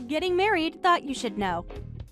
Getting married, thought you should know.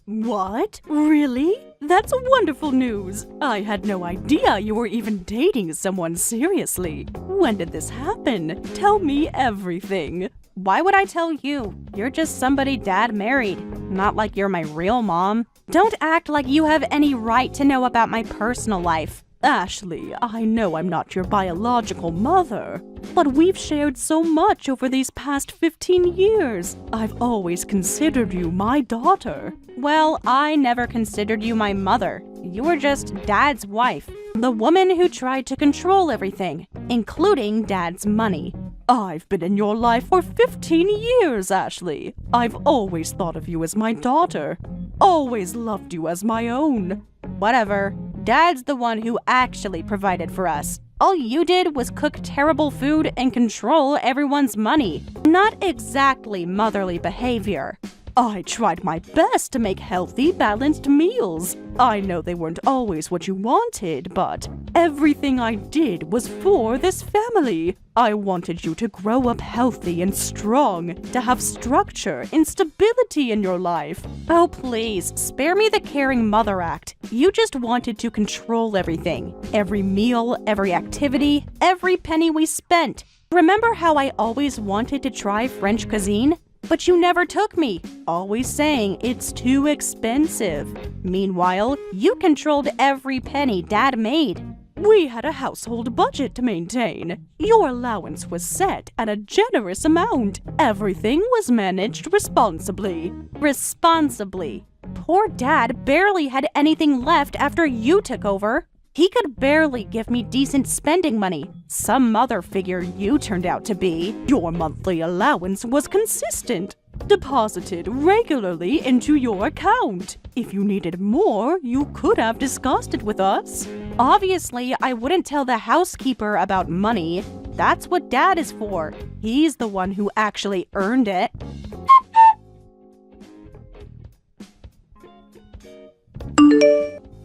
What? Really? That's wonderful news. I had no idea you were even dating someone seriously. When did this happen? Tell me everything. Why would I tell you? You're just somebody Dad married. Not like you're my real mom. Don't act like you have any right to know about my personal life. Ashley, I know I'm not your biological mother, but we've shared so much over these past 15 years. I've always considered you my daughter. Well, I never considered you my mother. You were just Dad's wife, the woman who tried to control everything, including Dad's money. I've been in your life for 15 years, Ashley. I've always thought of you as my daughter. Always loved you as my own. Whatever. Dad's the one who actually provided for us. All you did was cook terrible food and control everyone's money. Not exactly motherly behavior. I tried my best to make healthy, balanced meals. I know they weren't always what you wanted, but everything I did was for this family. I wanted you to grow up healthy and strong, to have structure and stability in your life. Oh, please, spare me the caring mother act. You just wanted to control everything. Every meal, every activity, every penny we spent. Remember how I always wanted to try French cuisine? But you never took me, always saying it's too expensive. Meanwhile, you controlled every penny Dad made. We had a household budget to maintain. Your allowance was set at a generous amount. Everything was managed responsibly. Responsibly? Poor Dad barely had anything left after you took over. He could barely give me decent spending money. Some mother figure you turned out to be. Your monthly allowance was consistent, deposited regularly into your account. If you needed more, you could have discussed it with us. Obviously, I wouldn't tell the housekeeper about money. That's what Dad is for. He's the one who actually earned it.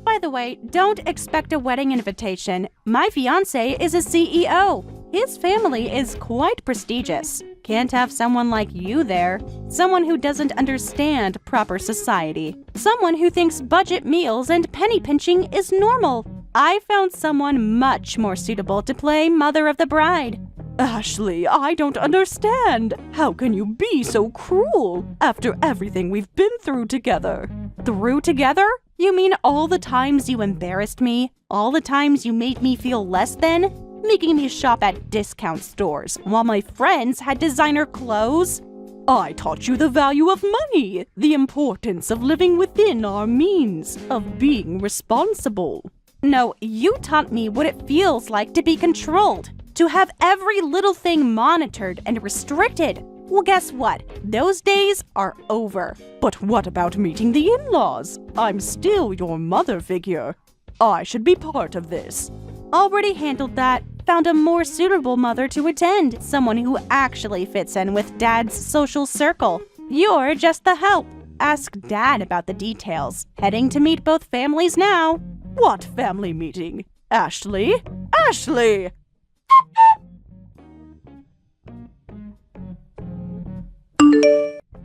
By the way, don't expect a wedding invitation. My fiancé is a CEO. His family is quite prestigious. Can't have someone like you there. Someone who doesn't understand proper society. Someone who thinks budget meals and penny pinching is normal. I found someone much more suitable to play mother of the bride. Ashley, I don't understand. How can you be so cruel after everything we've been through together? Through together? You mean all the times you embarrassed me? All the times you made me feel less than? Making me shop at discount stores while my friends had designer clothes? I taught you the value of money, the importance of living within our means, of being responsible. No, you taught me what it feels like to be controlled, to have every little thing monitored and restricted. Well, guess what? Those days are over. But what about meeting the in-laws? I'm still your mother figure. I should be part of this. Already handled that. Found a more suitable mother to attend. Someone who actually fits in with Dad's social circle. You're just the help. Ask Dad about the details. Heading to meet both families now. What family meeting? Ashley? Ashley!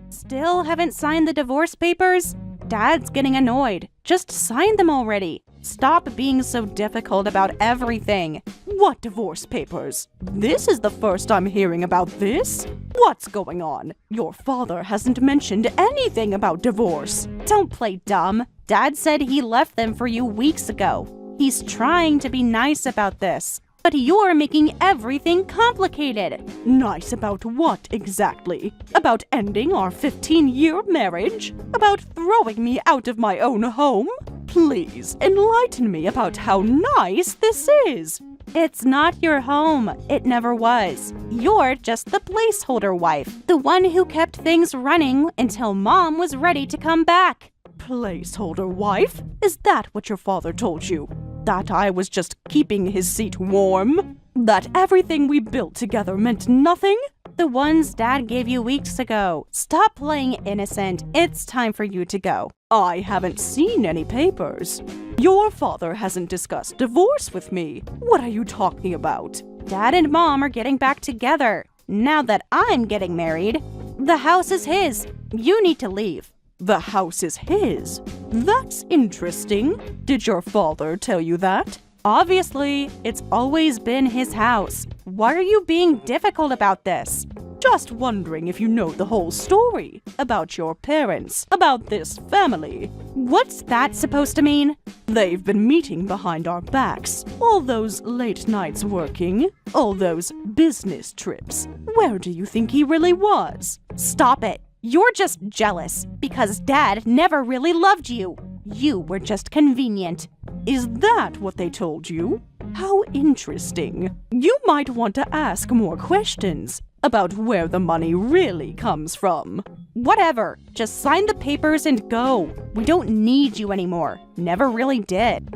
Still haven't signed the divorce papers? Dad's getting annoyed. Just sign them already. Stop being so difficult about everything. What divorce papers? This is the first I'm hearing about this. What's going on? Your father hasn't mentioned anything about divorce. Don't play dumb. Dad said he left them for you weeks ago. He's trying to be nice about this. But you're making everything complicated. Nice about what exactly? About ending our 15-year marriage? About throwing me out of my own home? Please, enlighten me about how nice this is. It's not your home. It never was. You're just the placeholder wife. The one who kept things running until Mom was ready to come back. Placeholder wife? Is that what your father told you? That I was just keeping his seat warm? That everything we built together meant nothing? The ones Dad gave you weeks ago. Stop playing innocent. It's time for you to go. I haven't seen any papers. Your father hasn't discussed divorce with me. What are you talking about? Dad and Mom are getting back together. Now that I'm getting married, the house is his. You need to leave. The house is his. That's interesting. Did your father tell you that? Obviously, it's always been his house. Why are you being difficult about this? Just wondering if you know the whole story about your parents, about this family. What's that supposed to mean? They've been meeting behind our backs. All those late nights working, all those business trips. Where do you think he really was? Stop it. You're just jealous because Dad never really loved you. You were just convenient. Is that what they told you? How interesting. You might want to ask more questions about where the money really comes from. Whatever. Just sign the papers and go. We don't need you anymore. Never really did.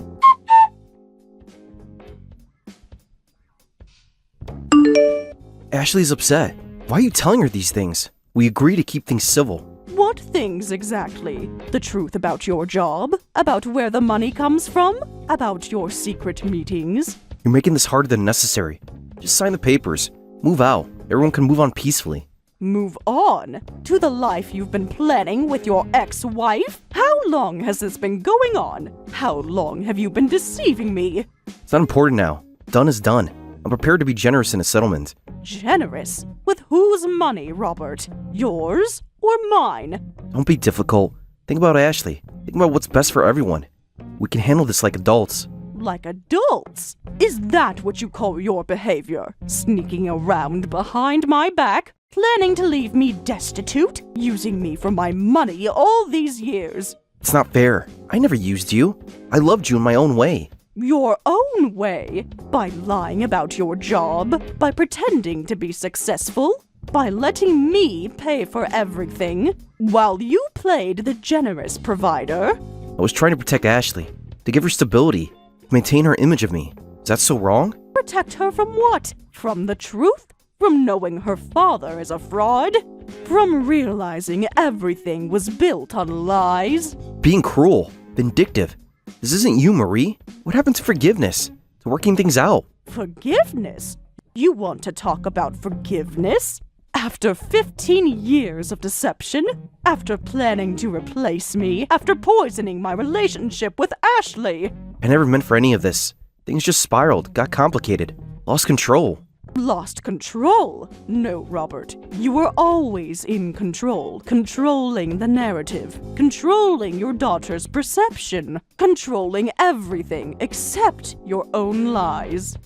Ashley's upset. Why are you telling her these things? We agree to keep things civil. What things exactly? The truth about your job? About where the money comes from? About your secret meetings? You're making this harder than necessary. Just sign the papers. Move out. Everyone can move on peacefully. Move on? To the life you've been planning with your ex-wife? How long has this been going on? How long have you been deceiving me? It's not important now. Done is done. I'm prepared to be generous in a settlement. Generous? With whose money, Robert? Yours or mine? Don't be difficult. Think about Ashley. Think about what's best for everyone. We can handle this like adults. Like adults? Is that what you call your behavior? Sneaking around behind my back? Planning to leave me destitute? Using me for my money all these years? It's not fair. I never used you. I loved you in my own way. Your own way? By lying about your job? By pretending to be successful? By letting me pay for everything? While you played the generous provider? I was trying to protect Ashley. To give her stability. To maintain her image of me. Is that so wrong? Protect her from what? From the truth? From knowing her father is a fraud? From realizing everything was built on lies? Being cruel. Vindictive. This isn't you, Marie. What happened to forgiveness? To working things out? Forgiveness? You want to talk about forgiveness? After 15 years of deception? After planning to replace me? After poisoning my relationship with Ashley? I never meant for any of this. Things just spiraled, got complicated, lost control. Lost control? No, Robert. You were always in control, controlling the narrative, controlling your daughter's perception, controlling everything except your own lies.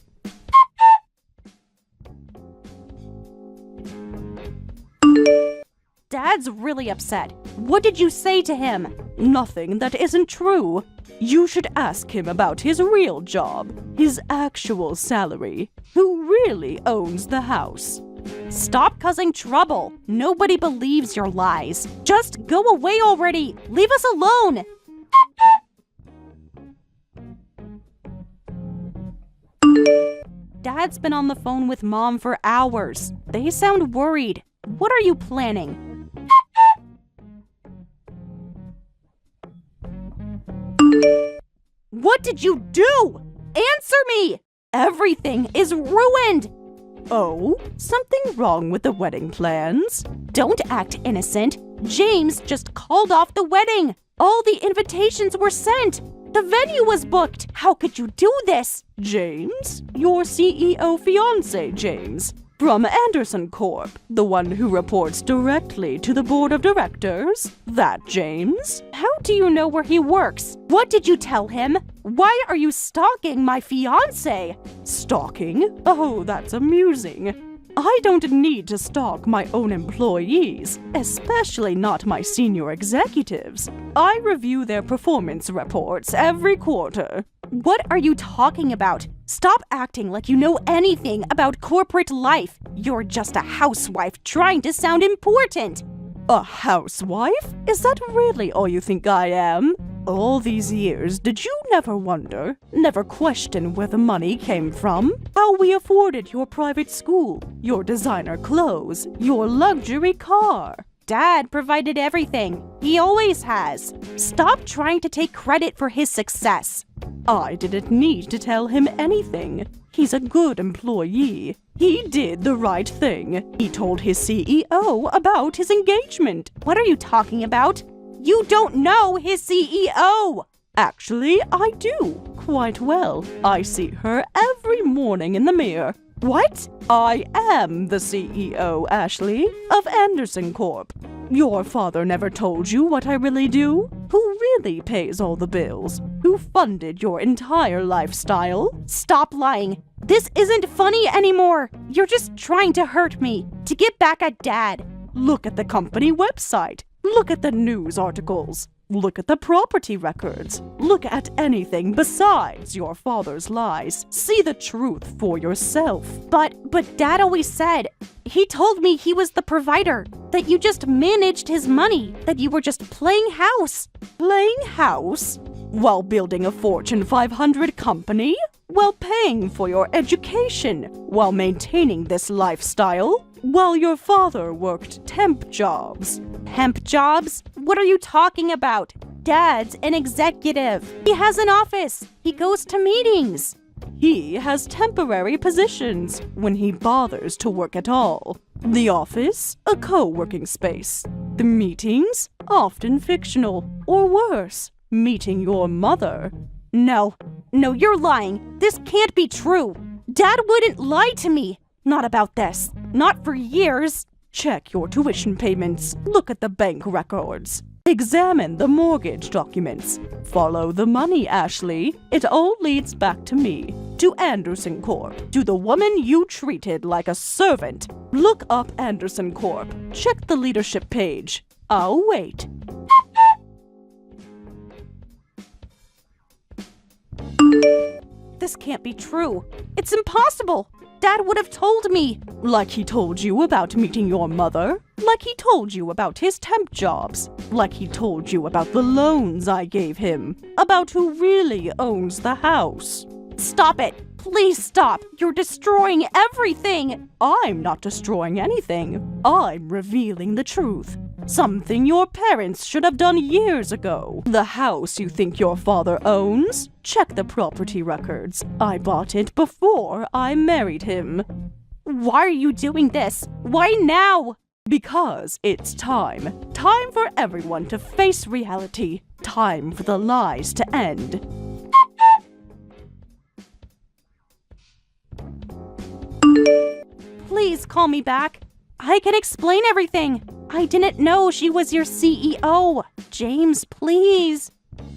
Dad's really upset. What did you say to him? Nothing that isn't true. You should ask him about his real job, his actual salary, who really owns the house. Stop causing trouble. Nobody believes your lies. Just go away already. Leave us alone. Dad's been on the phone with Mom for hours. They sound worried. What are you planning? What did you do? Answer me! Everything is ruined! Oh, something wrong with the wedding plans? Don't act innocent. James just called off the wedding. All the invitations were sent. The venue was booked. How could you do this? James? Your CEO fiancé, James. From Anderson Corp., the one who reports directly to the board of directors? That James? How do you know where he works? What did you tell him? Why are you stalking my fiancé? Stalking? Oh, that's amusing. I don't need to stalk my own employees, especially not my senior executives. I review their performance reports every quarter. What are you talking about? Stop acting like you know anything about corporate life. You're just a housewife trying to sound important. A housewife? Is that really all you think I am? All these years, did you never wonder, never question where the money came from? How we afforded your private school, your designer clothes, your luxury car? Dad provided everything. He always has. Stop trying to take credit for his success. I didn't need to tell him anything. He's a good employee. He did the right thing. He told his CEO about his engagement. What are you talking about? You don't know his CEO! Actually, I do. Quite well. I see her every morning in the mirror. What? I am the CEO, Ashley, of Anderson Corp. Your father never told you what I really do? Who really pays all the bills? Who funded your entire lifestyle? Stop lying. This isn't funny anymore. You're just trying to hurt me, to get back at Dad. Look at the company website. Look at the news articles. Look at the property records. Look at anything besides your father's lies. See the truth for yourself. But Dad always said, he told me he was the provider, that you just managed his money, that you were just playing house. Playing house? While building a Fortune 500 company? While paying for your education? While maintaining this lifestyle? While your father worked temp jobs? Temp jobs? What are you talking about? Dad's an executive. He has an office. He goes to meetings. He has temporary positions when he bothers to work at all. The office, a co-working space. The meetings, often fictional, or worse, meeting your mother. No, you're lying. This can't be true. Dad wouldn't lie to me. Not about this. Not for years. Check your tuition payments. Look at the bank records. Examine the mortgage documents. Follow the money, Ashley. It all leads back to me. To Anderson Corp. To the woman you treated like a servant. Look up Anderson Corp. Check the leadership page. I'll wait. This can't be true. It's impossible. Dad would have told me. Like he told you about meeting your mother? Like he told you about his temp jobs? Like he told you about the loans I gave him? About who really owns the house? Stop it. Please stop. You're destroying everything. I'm not destroying anything. I'm revealing the truth. Something your parents should have done years ago. The house you think your father owns? Check the property records. I bought it before I married him. Why are you doing this? Why now? Because it's time. Time for everyone to face reality. Time for the lies to end. Please call me back. I can explain everything. I didn't know she was your CEO. James, please.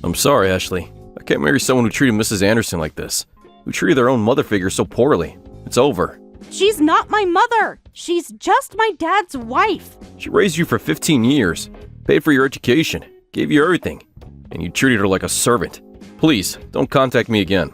I'm sorry, Ashley. I can't marry someone who treated Mrs. Anderson like this, who treated their own mother figure so poorly. It's over. She's not my mother. She's just my dad's wife. She raised you for 15 years, paid for your education, gave you everything, and you treated her like a servant. Please, don't contact me again.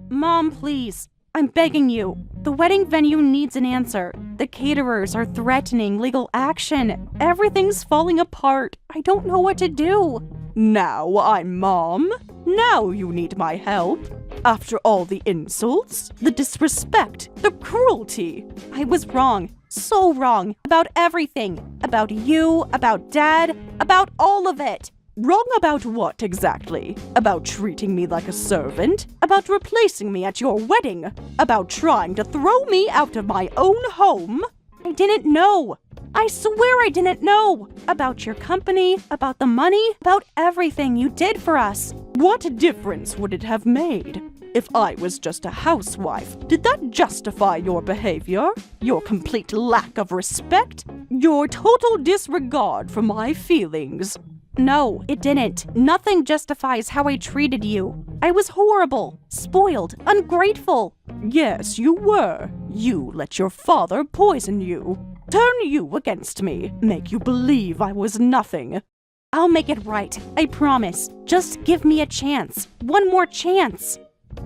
Mom, please. I'm begging you. The wedding venue needs an answer. The caterers are threatening legal action. Everything's falling apart. I don't know what to do. Now I'm Mom. Now you need my help. After all the insults, the disrespect, the cruelty. I was wrong. So wrong. About everything. About you, about Dad, about all of it. Wrong about what exactly? About treating me like a servant? About replacing me at your wedding? About trying to throw me out of my own home? I didn't know. I swear I didn't know. About your company, about the money, about everything you did for us. What difference would it have made? If I was just a housewife, did that justify your behavior? Your complete lack of respect? Your total disregard for my feelings? No, it didn't. Nothing justifies how I treated you. I was horrible, spoiled, ungrateful. Yes, you were. You let your father poison you, turn you against me, make you believe I was nothing. I'll make it right, I promise. Just give me a chance. One more chance.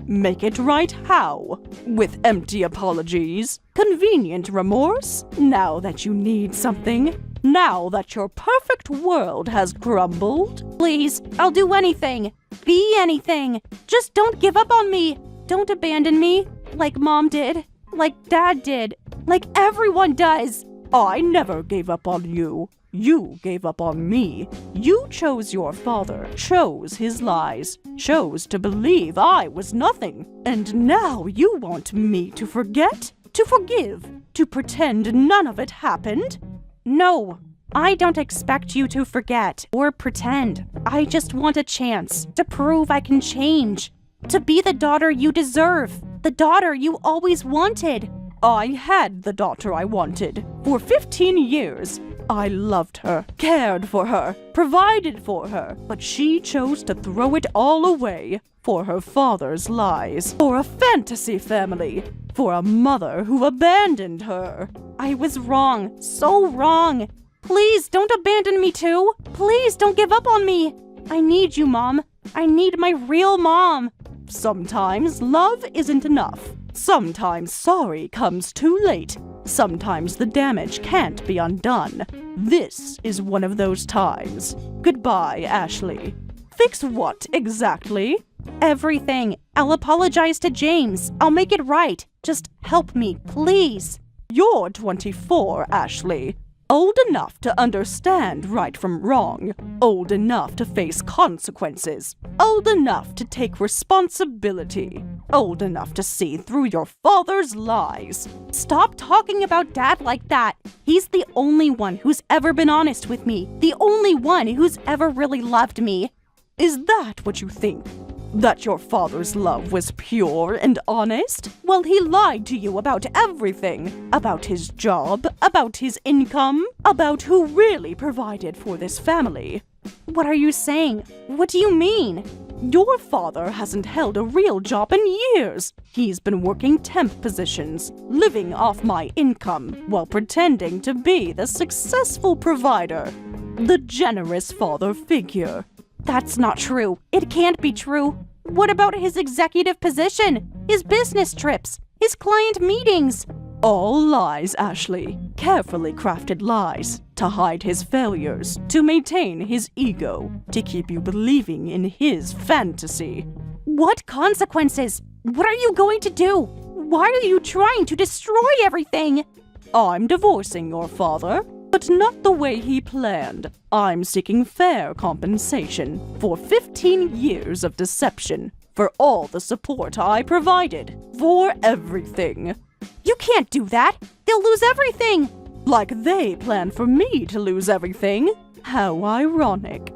Make it right how? With empty apologies? Convenient remorse? Now that you need something? Now that your perfect world has crumbled? Please, I'll do anything. Be anything. Just don't give up on me. Don't abandon me, like Mom did, like Dad did, like everyone does. I never gave up on you. You gave up on me. You chose your father, chose his lies, chose to believe I was nothing. And now you want me to forget, to forgive, to pretend none of it happened? No, I don't expect you to forget or pretend. I just want a chance to prove I can change, to be the daughter you deserve, the daughter you always wanted. I had the daughter I wanted. For 15 years, I loved her, cared for her, provided for her, but she chose to throw it all away for her father's lies, for a fantasy family, for a mother who abandoned her. I was wrong, so wrong. Please don't abandon me too. Please don't give up on me. I need you, Mom. I need my real mom. Sometimes love isn't enough. Sometimes sorry comes too late. Sometimes the damage can't be undone. This is one of those times. Goodbye, Ashley. Fix what exactly? Everything. I'll apologize to James. I'll make it right. Just help me, please. You're 24, Ashley. Old enough to understand right from wrong. Old enough to face consequences. Old enough to take responsibility. Old enough to see through your father's lies. Stop talking about Dad like that. He's the only one who's ever been honest with me. The only one who's ever really loved me. Is that what you think? That your father's love was pure and honest? Well, he lied to you about everything. About his job, about his income, about who really provided for this family. What are you saying? What do you mean? Your father hasn't held a real job in years. He's been working temp positions, living off my income, while pretending to be the successful provider. The generous father figure. That's not true. It can't be true. What about his executive position? His business trips? His client meetings? All lies, Ashley. Carefully crafted lies. To hide his failures. To maintain his ego. To keep you believing in his fantasy. What consequences? What are you going to do? Why are you trying to destroy everything? I'm divorcing your father. But not the way he planned. I'm seeking fair compensation for 15 years of deception, for all the support I provided, for everything. You can't do that. They'll lose everything. Like they planned for me to lose everything. How ironic.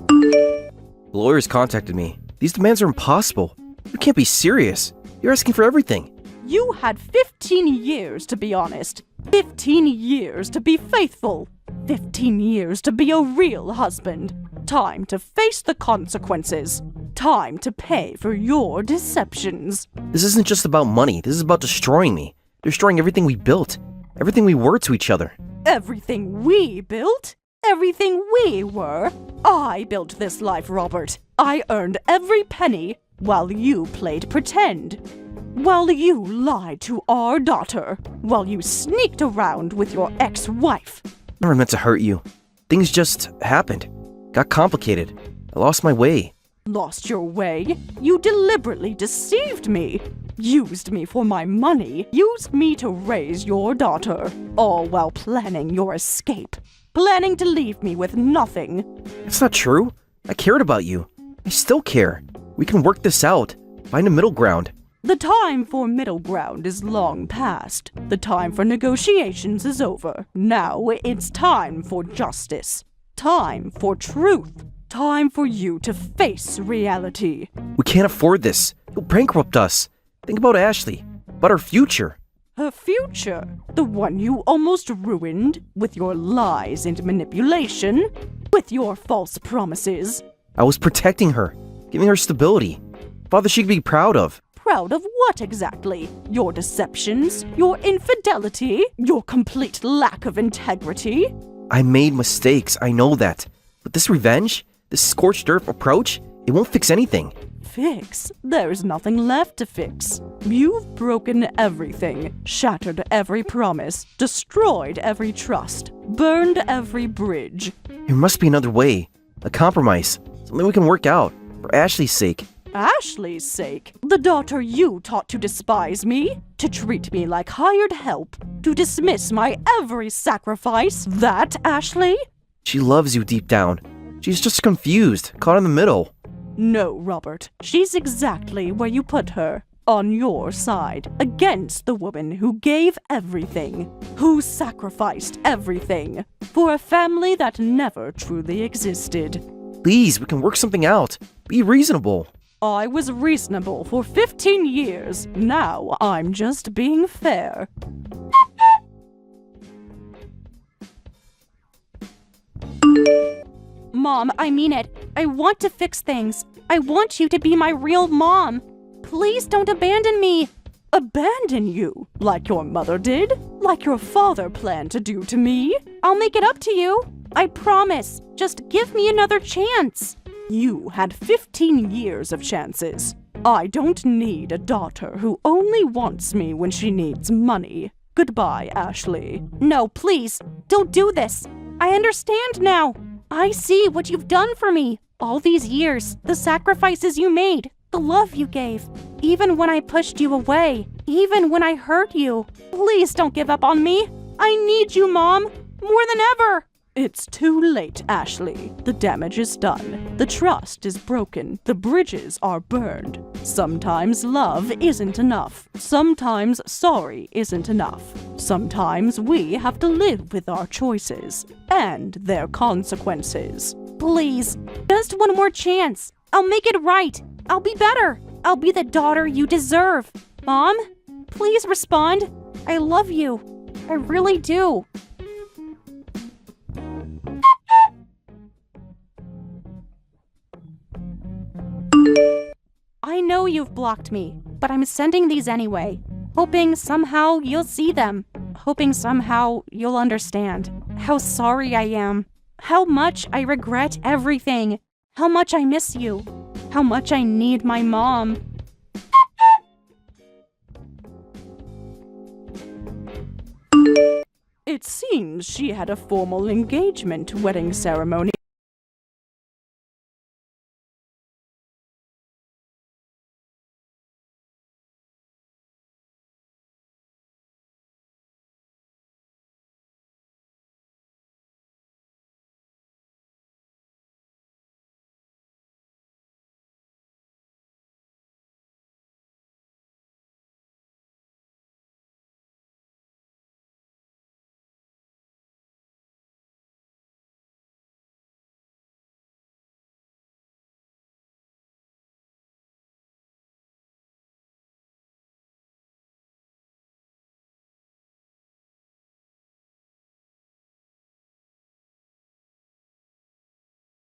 The lawyers contacted me. These demands are impossible. You can't be serious. You're asking for everything. You had 15 years to be honest. 15 years to be faithful. 15 years to be a real husband. Time to face the consequences. Time to pay for your deceptions. This isn't just about money. This is about destroying me. Destroying everything we built. Everything we were to each other. Everything we built? Everything we were? I built this life, Robert. I earned every penny while you played pretend. While you lied to our daughter. While you sneaked around with your ex-wife. Never meant to hurt you. Things just happened. Got complicated. I lost my way. Lost your way? You deliberately deceived me. Used me for my money. Used me to raise your daughter. All while planning your escape. Planning to leave me with nothing. It's not true. I cared about you. I still care. We can work this out. Find a middle ground. The time for middle ground is long past. The time for negotiations is over. Now it's time for justice. Time for truth. Time for you to face reality. We can't afford this. You'll bankrupt us. Think about Ashley. About our future. Her future? The one you almost ruined with your lies and manipulation? With your false promises? I was protecting her. Giving her stability. Father she could be proud of. Proud of what exactly? Your deceptions? Your infidelity? Your complete lack of integrity? I made mistakes, I know that. But this revenge, this scorched earth approach, it won't fix anything. Fix? There's nothing left to fix. You've broken everything, shattered every promise, destroyed every trust, burned every bridge. There must be another way. A compromise. Something we can work out, for Ashley's sake. Ashley's sake? The daughter you taught to despise me? To treat me like hired help? To dismiss my every sacrifice? That Ashley? She loves you deep down. She's just confused, caught in the middle. No, Robert. She's exactly where you put her. On your side, against the woman who gave everything, who sacrificed everything, for a family that never truly existed. Please, we can work something out. Be reasonable. I was reasonable for 15 years. Now I'm just being fair. Mom, I mean it. I want to fix things. I want you to be my real mom. Please don't abandon me. Abandon you? Like your mother did? Like your father planned to do to me? I'll make it up to you. I promise. Just give me another chance. You had 15 years of chances. I don't need a daughter who only wants me when she needs money. Goodbye, Ashley. No, please. Don't do this. I understand now. I see what you've done for me. All these years, the sacrifices you made, the love you gave. Even when I pushed you away, even when I hurt you. Please don't give up on me. I need you, Mom, more than ever. It's too late, Ashley. The damage is done. The trust is broken. The bridges are burned. Sometimes love isn't enough. Sometimes sorry isn't enough. Sometimes we have to live with our choices and their consequences. Please, just one more chance. I'll make it right. I'll be better. I'll be the daughter you deserve. Mom, please respond. I love you. I really do. I know you've blocked me, but I'm sending these anyway, hoping somehow you'll see them, hoping somehow you'll understand how sorry I am, how much I regret everything, how much I miss you, how much I need my mom. It seems she had a formal engagement wedding ceremony.